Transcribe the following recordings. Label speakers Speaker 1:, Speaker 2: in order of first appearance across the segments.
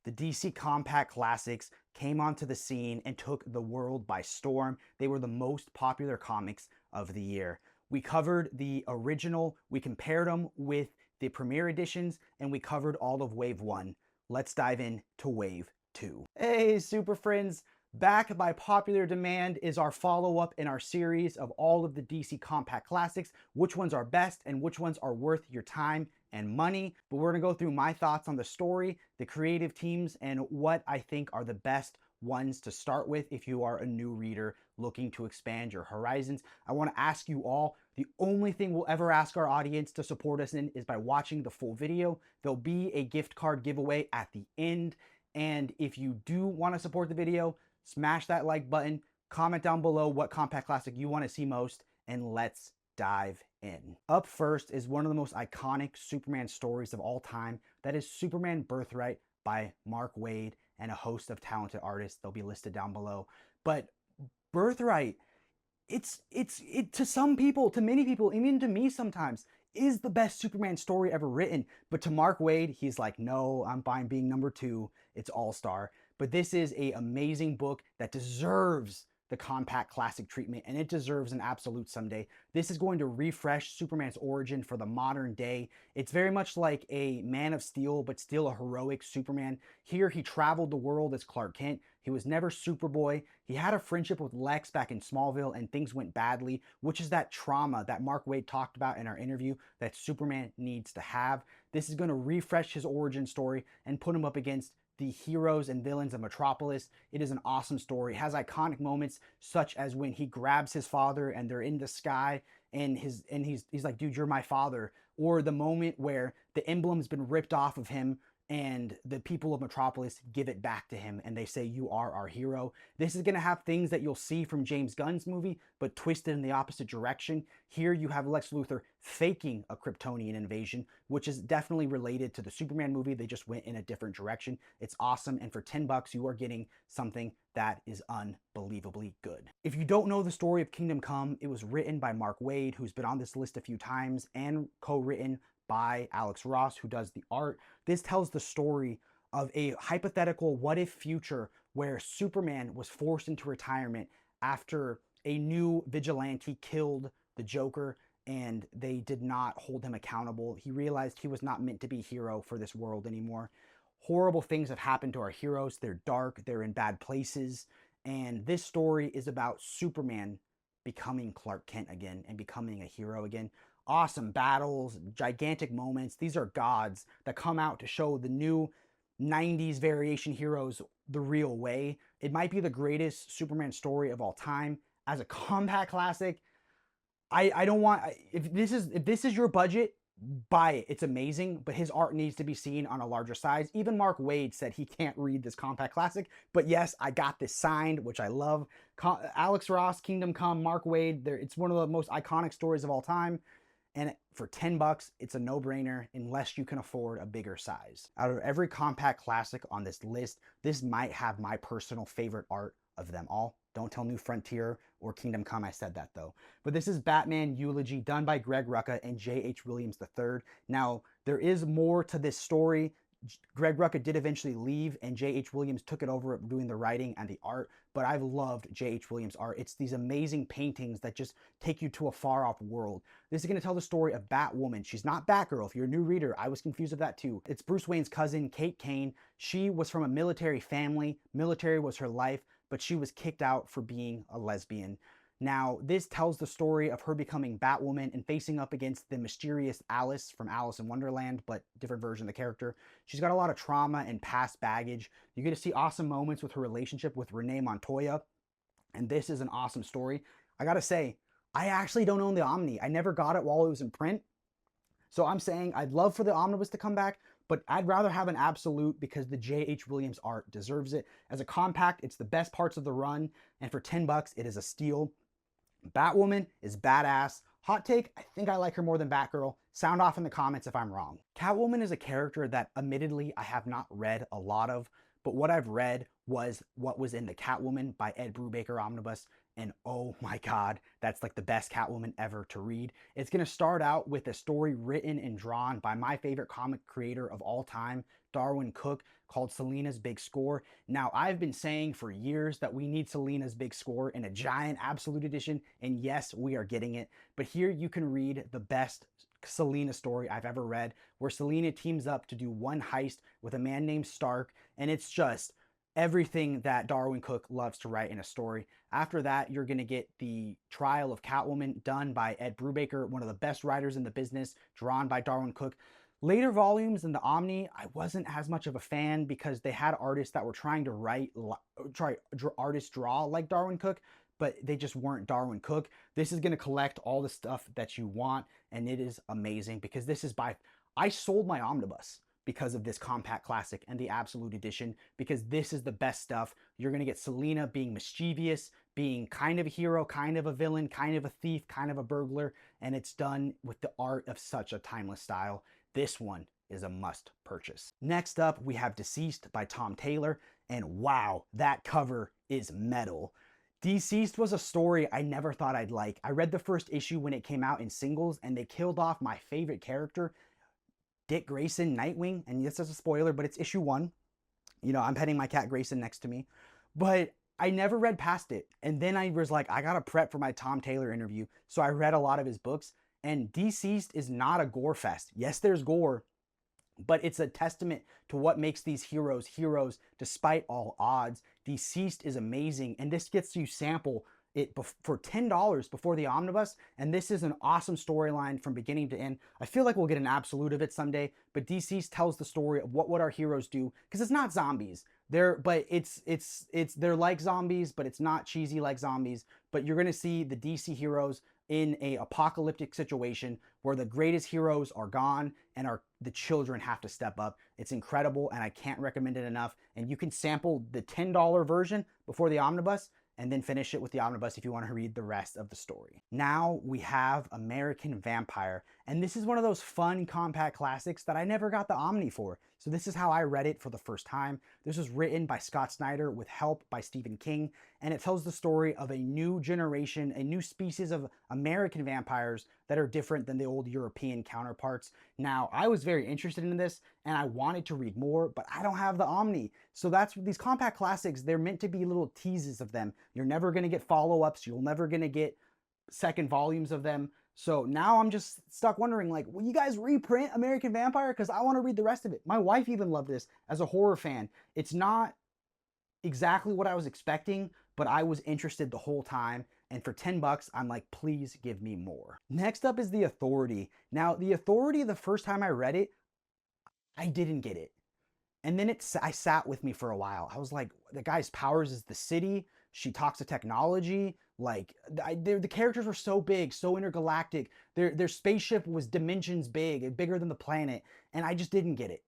Speaker 1: The DC Compact Classics came onto the scene and took the world by storm. They were the most popular comics of the year. We covered the original, we compared them with the premiere editions, and we covered all of Wave 1. Let's dive into Wave 2. Hey, super friends! Back by popular demand is our follow-up in our series of all of the DC Compact Classics, which ones are best and which ones are worth your time and money. But we're going to go through my thoughts on the story, the creative teams, and what I think are the best ones to start with if you are a new reader looking to expand your horizons. I want to ask you all, the only thing we'll ever ask our audience to support us in is by watching the full video. There'll be a gift card giveaway at the end. And if you do want to support the video, smash that like button, comment down below what Compact Classic you want to see most, and let's dive in. Up first is one of the most iconic Superman stories of all time. That is Superman Birthright by Mark Waid and a host of talented artists. They'll be listed down below. But Birthright, it to some people, to many people, even to me sometimes, is the best Superman story ever written. But to Mark Waid, he's like, no, I'm fine being number 2. It's all-star. But this is an amazing book that deserves the Compact Classic treatment, and it deserves an absolute someday. This is going to refresh Superman's origin for the modern day. It's very much like a Man of Steel, but still a heroic Superman. Here, he traveled the world as Clark Kent. He was never Superboy. He had a friendship with Lex back in Smallville, and things went badly, which is that trauma that Mark Waid talked about in our interview that Superman needs to have. This is going to refresh his origin story and put him up against the heroes and villains of Metropolis. It is an awesome story. It has iconic moments such as when he grabs his father and they're in the sky and he's like, dude, you're my father. Or the moment where the emblem's been ripped off of him and the people of Metropolis give it back to him and they say, you are our hero. This is going to have things that you'll see from James Gunn's movie, but twisted in the opposite direction. Here you have Lex Luthor faking a Kryptonian invasion, which is definitely related to the Superman movie. They just went in a different direction. It's awesome. And for $10, you are getting something that is unbelievably good. If you don't know the story of Kingdom Come, it was written by Mark Waid, who's been on this list a few times, and co-written by Alex Ross, who does the art. This tells the story of a hypothetical what-if future where Superman was forced into retirement after a new vigilante killed the Joker and they did not hold him accountable. He realized he was not meant to be a hero for this world anymore. Horrible things have happened to our heroes. They're dark, they're in bad places, and this story is about Superman becoming Clark Kent again and becoming a hero again. Awesome battles, gigantic moments. These are gods that come out to show the new 90s variation heroes the real way. It might be the greatest Superman story of all time. As a compact classic, I don't want, if this is your budget, buy it. It's amazing, but his art needs to be seen on a larger size. Even Mark Waid said he can't read this compact classic, but yes, I got this signed, which I love. Alex Ross, Kingdom Come, Mark Waid, it's one of the most iconic stories of all time. And for $10, it's a no-brainer unless you can afford a bigger size. Out of every compact classic on this list, this might have my personal favorite art of them all. Don't tell New Frontier or Kingdom Come I said that though. But this is Batman Eulogy, done by Greg Rucka and J.H. Williams III. Now, there is more to this story. Greg Rucka did eventually leave and J.H. Williams took it over doing the writing and the art, but I've loved J.H. Williams' art. It's these amazing paintings that just take you to a far-off world. This is going to tell the story of Batwoman. She's not Batgirl. If you're a new reader, I was confused with that too. It's Bruce Wayne's cousin, Kate Kane. She was from a military family. Military was her life, but she was kicked out for being a lesbian. Now, this tells the story of her becoming Batwoman and facing up against the mysterious Alice from Alice in Wonderland, but different version of the character. She's got a lot of trauma and past baggage. You get to see awesome moments with her relationship with Renee Montoya, and this is an awesome story. I gotta say, I actually don't own the Omni. I never got it while it was in print. So I'm saying I'd love for the Omnibus to come back, but I'd rather have an absolute because the J.H. Williams art deserves it. As a compact, it's the best parts of the run, and for $10, it is a steal. Batwoman is badass. Hot take, I think I like her more than Batgirl. Sound off in the comments if I'm wrong. Catwoman is a character that admittedly I have not read a lot of, but what I've read was what was in the Catwoman by Ed Brubaker omnibus, and oh my god, that's like the best Catwoman ever to read. It's going to start out with a story written and drawn by my favorite comic creator of all time, Darwyn Cooke called Selina's Big Score. Now, I've been saying for years that we need Selina's Big Score in a giant absolute edition, and yes, we are getting it. But here you can read the best Selina story I've ever read, where Selina teams up to do one heist with a man named Stark, and it's just everything that Darwyn Cooke loves to write in a story. After that, you're going to get the trial of Catwoman done by Ed Brubaker, one of the best writers in the business, drawn by Darwyn Cooke. Later volumes in the Omni, I wasn't as much of a fan because they had artists that were trying to artists draw like Darwyn Cooke, but they just weren't Darwyn Cooke. This is going to collect all the stuff that you want, and it is amazing because this is I sold my omnibus because of this compact classic and the absolute edition, because this is the best stuff. You're going to get Selina being mischievous, being kind of a hero, kind of a villain, kind of a thief, kind of a burglar, and it's done with the art of such a timeless style. This one is a must purchase. Next up, we have Deceased by Tom Taylor, and wow, that cover is metal. Deceased was a story I never thought I'd like. I read the first issue when it came out in singles, and they killed off my favorite character, Dick Grayson, Nightwing, and this is a spoiler, but it's issue 1. You know, I'm petting my cat Grayson next to me, but I never read past it. And then I was like, I gotta prep for my Tom Taylor interview, so I read a lot of his books, and Deceased is not a gore fest. Yes, there's gore, but it's a testament to what makes these heroes heroes despite all odds. Deceased is amazing, and this gets you sample it for $10 before the omnibus, and this is an awesome storyline from beginning to end. I feel like we'll get an absolute of it someday, but Deceased tells the story of what would our heroes do, because it's not zombies. They're like zombies, but it's not cheesy like zombies. But you're gonna see the DC heroes in a apocalyptic situation where the greatest heroes are gone and the children have to step up. It's incredible, and I can't recommend it enough. And you can sample the $10 version before the omnibus, and then finish it with the omnibus if you want to read the rest of the story. Now we have American Vampire, and this is one of those fun compact classics that I never got the Omni for. So this is how I read it for the first time. This was written by Scott Snyder with help by Stephen King, and it tells the story of a new generation, a new species of American vampires that are different than the old European counterparts. Now, I was very interested in this, and I wanted to read more, but I don't have the Omni. So that's these compact classics, they're meant to be little teases of them. You're never going to get follow-ups. You're never going to get second volumes of them. So now I'm just stuck wondering, like, will you guys reprint American Vampire? Because I want to read the rest of it. My wife even loved this as a horror fan. It's not exactly what I was expecting, but I was interested the whole time. And for $10, I'm like, please give me more. Next up is The Authority. Now, The Authority, the first time I read it, I didn't get it. And then I sat with me for a while. I was like, the guy's powers is the city. She talks to technology. Like, the characters were so big, so intergalactic. Their spaceship was dimensions big, bigger than the planet. And I just didn't get it.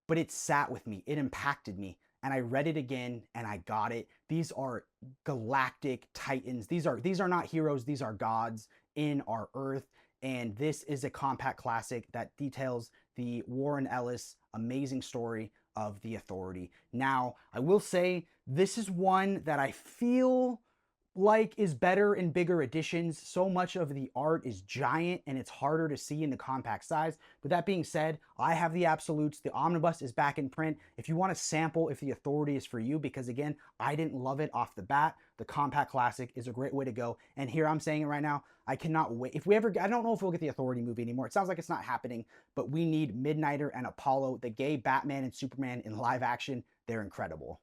Speaker 1: But it sat with me. It impacted me. And I read it again, and I got it. These are galactic titans. These are not heroes. These are gods in our Earth. And this is a compact classic that details the Warren Ellis amazing story of The Authority. Now, I will say this is one that I feel like is better in bigger editions. So much of the art is giant and it's harder to see in the compact size. But that being said, I have the absolutes. The omnibus is back in print. If you want to sample if The Authority is for you, because again, I didn't love it off the bat, the compact classic is a great way to go. And here I'm saying it right now, I cannot wait. If we ever, I don't know if we'll get the Authority movie anymore. It sounds like it's not happening, but we need Midnighter and Apollo, the gay Batman and Superman in live action. They're incredible.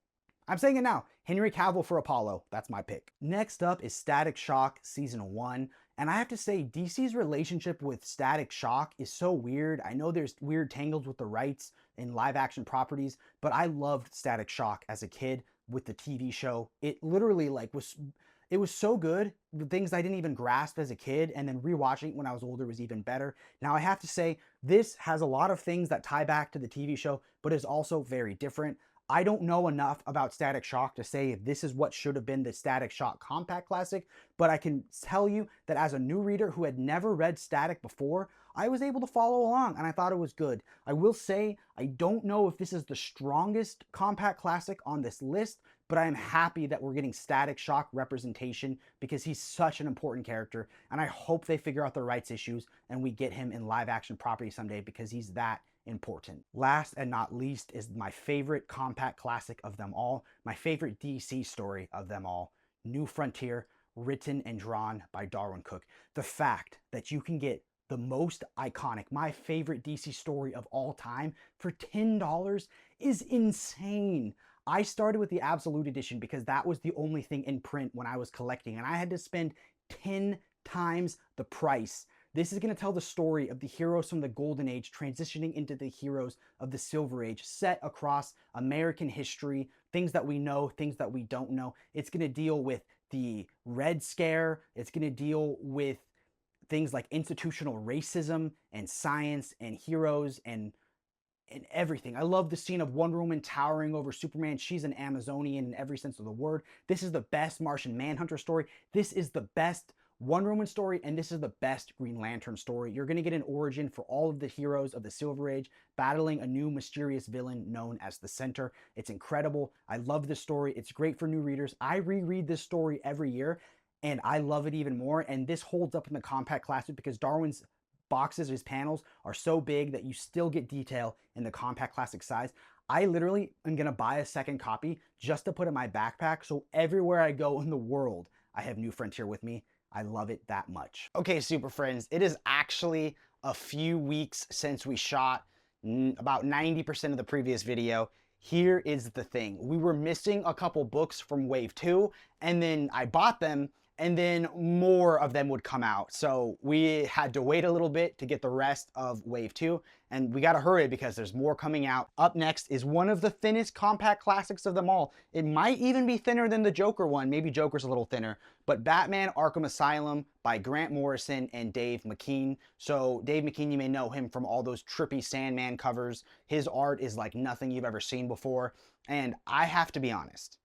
Speaker 1: I'm saying it now. Henry Cavill for Apollo. That's my pick. Next up is Static Shock Season 1. And I have to say, DC's relationship with Static Shock is so weird. I know there's weird tangles with the rights in live action properties, but I loved Static Shock as a kid with the TV show. It literally it was so good. The things I didn't even grasp as a kid, and then rewatching it when I was older was even better. Now I have to say, this has a lot of things that tie back to the TV show, but is also very different. I don't know enough about Static Shock to say if this is what should have been the Static Shock compact classic, but I can tell you that as a new reader who had never read Static before, I was able to follow along and I thought it was good. I will say, I don't know if this is the strongest compact classic on this list, but I am happy that we're getting Static Shock representation because he's such an important character, and I hope they figure out the rights issues and we get him in live action property someday because he's that important. Last and not least is my favorite compact classic of them all, my favorite DC story of them all, New Frontier, written and drawn by Darwyn Cooke. The fact that you can get the most iconic, my favorite DC story of all time for $10 is insane. I started with the Absolute Edition because that was the only thing in print when I was collecting, and I had to spend 10 times the price. This is going to tell the story of the heroes from the Golden Age transitioning into the heroes of the Silver Age, set across American history, things that we know, things that we don't know. It's going to deal with the Red Scare. It's going to deal with things like institutional racism and science and heroes and everything. I love the scene of Wonder Woman towering over Superman. She's an Amazonian in every sense of the word. This is the best Martian Manhunter story. This is the best Wonder Woman story, and this is the best Green Lantern story. You're going to get an origin for all of the heroes of the Silver Age battling a new mysterious villain known as the Center. It's incredible. I love this story. It's great for new readers. I reread this story every year, and I love it even more. And this holds up in the compact classic because Darwyn's boxes, his panels, are so big that you still get detail in the compact classic size. I literally am going to buy a second copy just to put in my backpack, so everywhere I go in the world, I have New Frontier with me. I love it that much. Okay, super friends, it is actually a few weeks since we shot about 90% of the previous video. Here is the thing. We were missing a couple books from Wave 2, and then I bought them, and then more of them would come out. So we had to wait a little bit to get the rest of Wave 2, and we got to hurry because there's more coming out. Up next is one of the thinnest compact classics of them all. It might even be thinner than the Joker one. Maybe Joker's a little thinner. But Batman Arkham Asylum by Grant Morrison and Dave McKean. So Dave McKean, you may know him from all those trippy Sandman covers. His art is like nothing you've ever seen before. And I have to be honest,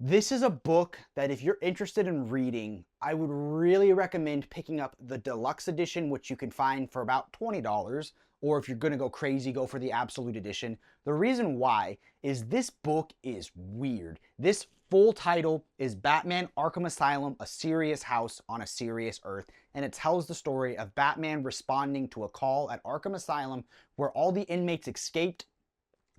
Speaker 1: this is a book that if you're interested in reading, I would really recommend picking up the deluxe edition, which you can find for about $20. Or if you're going to go crazy, go for the Absolute Edition. The reason why is this book is weird. This full title is Batman Arkham Asylum, A Serious House on a Serious Earth. And it tells the story of Batman responding to a call at Arkham Asylum where all the inmates escaped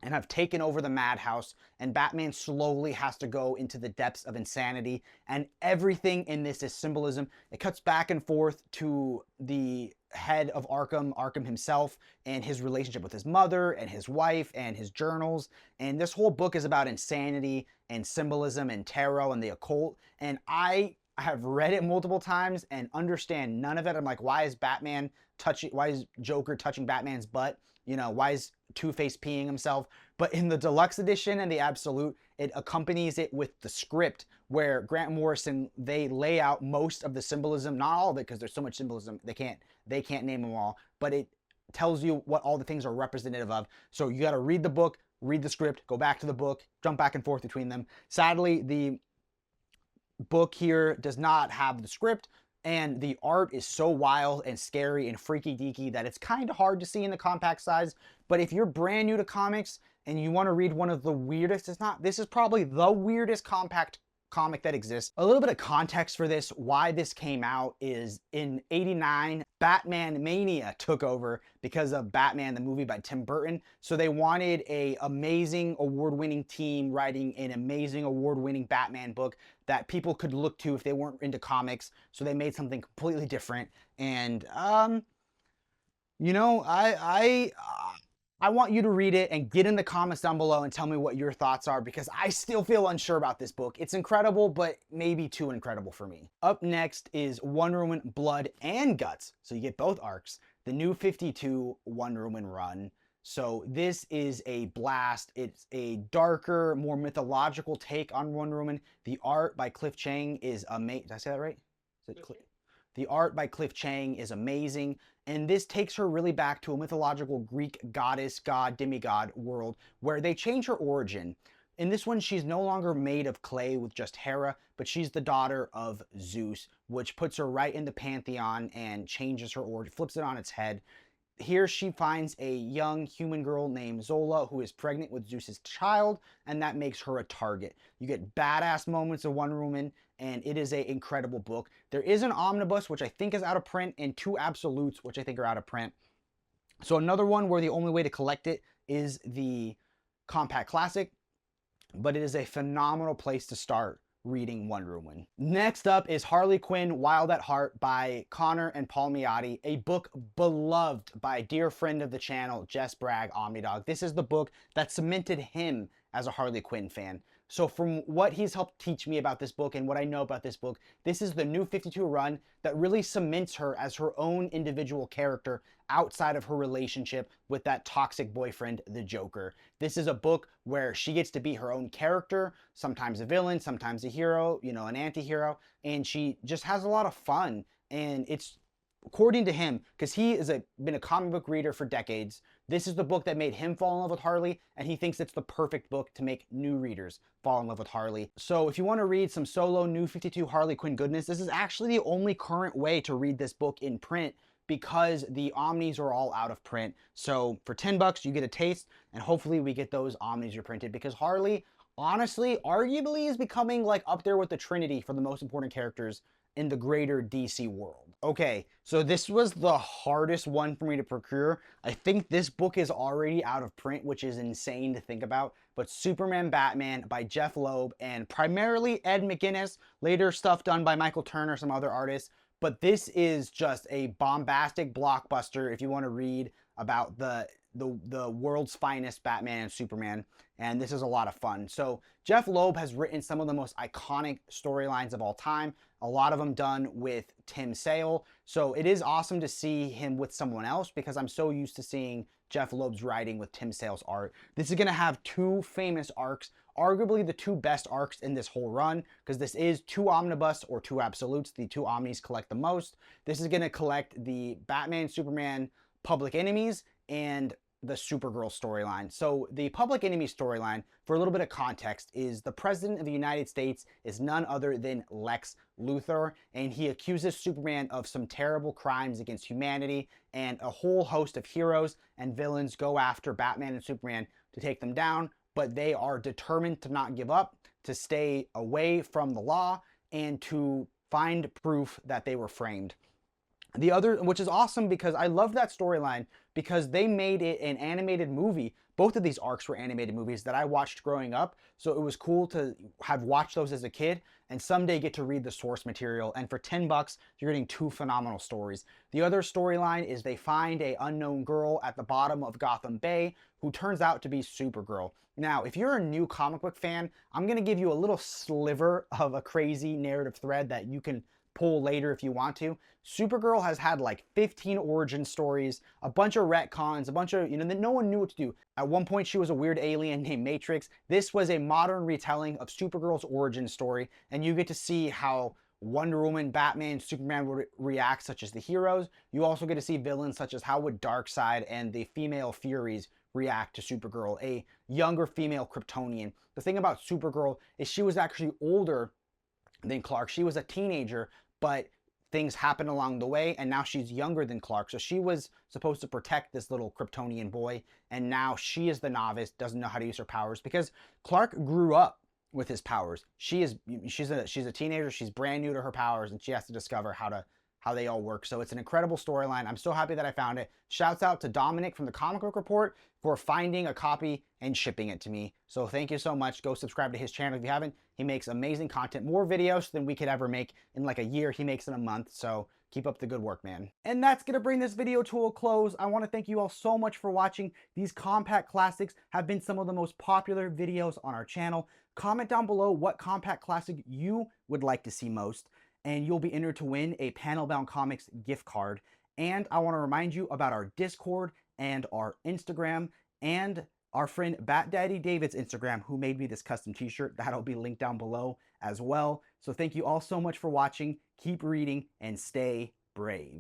Speaker 1: and have taken over the madhouse, and Batman slowly has to go into the depths of insanity, and everything in this is symbolism. It cuts back and forth to the head of Arkham, Arkham himself, and his relationship with his mother and his wife and his journals, and this whole book is about insanity and symbolism and tarot and the occult, and I have read it multiple times and understand none of it. I'm like, why is Joker touching Batman's butt? You know, why is Two-Face peeing himself? But in the deluxe edition and the Absolute, it accompanies it with the script where Grant Morrison, they lay out most of the symbolism, not all of it because there's so much symbolism, they can't name them all, but it tells you what all the things are representative of. So you got to read the book, read the script, go back to the book, jump back and forth between them. Sadly, the book here does not have the script, and the art is so wild and scary and freaky deaky that it's kind of hard to see in the compact size. But if you're brand new to comics and you want to read one of the weirdest, this is probably the weirdest compact comic that exists. A little bit of context for this, why this came out, is in '89, Batman Mania took over because of Batman, the movie by Tim Burton. So they wanted a amazing award-winning team writing an amazing award-winning Batman book that people could look to if they weren't into comics. So they made something completely different. And, you know, I want you to read it and get in the comments down below and tell me what your thoughts are, because I still feel unsure about this book. It's incredible, but maybe too incredible for me. Up next is Wonder Woman Blood and Guts. So you get both arcs. The New 52 Wonder Woman run. So this is a blast. It's a darker, more mythological take on Wonder Woman. The art by Cliff Chiang is amazing. Did I say that right? Is it The art by Cliff Chiang is amazing, and this takes her really back to a mythological Greek goddess, god, demigod world where they change her origin. In this one, she's no longer made of clay with just Hera, but she's the daughter of Zeus, which puts her right in the pantheon and changes her origin, flips it on its head. Here she finds a young human girl named Zola who is pregnant with Zeus's child, and that makes her a target. You get badass moments of Wonder Woman, and it is an incredible book. There is an omnibus, which I think is out of print, and two absolutes, which I think are out of print. So another one where the only way to collect it is the Compact Classic, but it is a phenomenal place to start reading Wonder Woman. Next up is Harley Quinn Wild at Heart by Connor and Palmiotti, a book beloved by a dear friend of the channel, Jess Bragg Omnidog. This is the book that cemented him as a Harley Quinn fan. So from what he's helped teach me about this book and what I know about this book, this is the new 52 run that really cements her as her own individual character outside of her relationship with that toxic boyfriend, the Joker. This is a book where she gets to be her own character, sometimes a villain, sometimes a hero, you know, an anti-hero, and she just has a lot of fun. And it's, according to him, because he is been a comic book reader for decades, this is the book that made him fall in love with Harley, and he thinks it's the perfect book to make new readers fall in love with Harley. So if you want to read some solo New 52 Harley Quinn goodness, this is actually the only current way to read this book in print, because the Omnis are all out of print. So for $10, you get a taste, and hopefully we get those Omnis reprinted, because Harley, honestly, arguably is becoming like up there with the Trinity for the most important characters in the greater DC world. Okay, so this was the hardest one for me to procure. I think this book is already out of print, which is insane to think about, but Superman Batman by Jeph Loeb and primarily Ed McGuinness, later stuff done by Michael Turner, some other artists. But this is just a bombastic blockbuster if you want to read about the world's finest Batman and Superman, and this is a lot of fun. So Jeph Loeb has written some of the most iconic storylines of all time, a lot of them done with Tim Sale. So it is awesome to see him with someone else, because I'm so used to seeing Jeph Loeb's writing with Tim Sale's art. This is going to have two famous arcs, arguably the two best arcs in this whole run, because this is two omnibus or two absolutes. The two omnis collect the most. This is going to collect the Batman, Superman, Public Enemies, and the Supergirl storyline. So the Public Enemy storyline, for a little bit of context, is the President of the United States is none other than Lex Luthor, and he accuses Superman of some terrible crimes against humanity, and a whole host of heroes and villains go after Batman and Superman to take them down, but they are determined to not give up, to stay away from the law, and to find proof that they were framed. The other, which is awesome because I love that storyline, because they made it an animated movie. Both of these arcs were animated movies that I watched growing up, so it was cool to have watched those as a kid and someday get to read the source material. And for $10, you're getting two phenomenal stories. The other storyline is they find an unknown girl at the bottom of Gotham Bay who turns out to be Supergirl. Now, if you're a new comic book fan, I'm going to give you a little sliver of a crazy narrative thread that you can pull later if you want to. Supergirl has had like 15 origin stories, a bunch of retcons, a bunch of, you know, that no one knew what to do. At one point, she was a weird alien named Matrix. This was a modern retelling of Supergirl's origin story, and you get to see how Wonder Woman, Batman, Superman would react, such as the heroes. You also get to see villains such as how would Darkseid and the female Furies react to Supergirl, a younger female Kryptonian. The thing about Supergirl is she was actually older than Clark. She was a teenager, but things happened along the way, and now she's younger than Clark. So she was supposed to protect this little Kryptonian boy, and now she is the novice, doesn't know how to use her powers, because Clark grew up with his powers. She's a teenager, she's brand new to her powers, and she has to discover how they all work. So it's an incredible storyline. I'm so happy that I found it. Shouts out to Dominic from the Comic Book Report for finding a copy and shipping it to me. So thank you so much. Go subscribe to his channel if you haven't. He makes amazing content, more videos than we could ever make in like a year. He makes in a month. So keep up the good work, man. And that's going to bring this video to a close. I want to thank you all so much for watching. These compact classics have been some of the most popular videos on our channel. Comment down below what compact classic you would like to see most, and you'll be entered to win a Panel Bound Comics gift card. And I want to remind you about our Discord and our Instagram and our friend Bat Daddy David's Instagram, who made me this custom t-shirt. That'll be linked down below as well. So thank you all so much for watching. Keep reading and stay brave.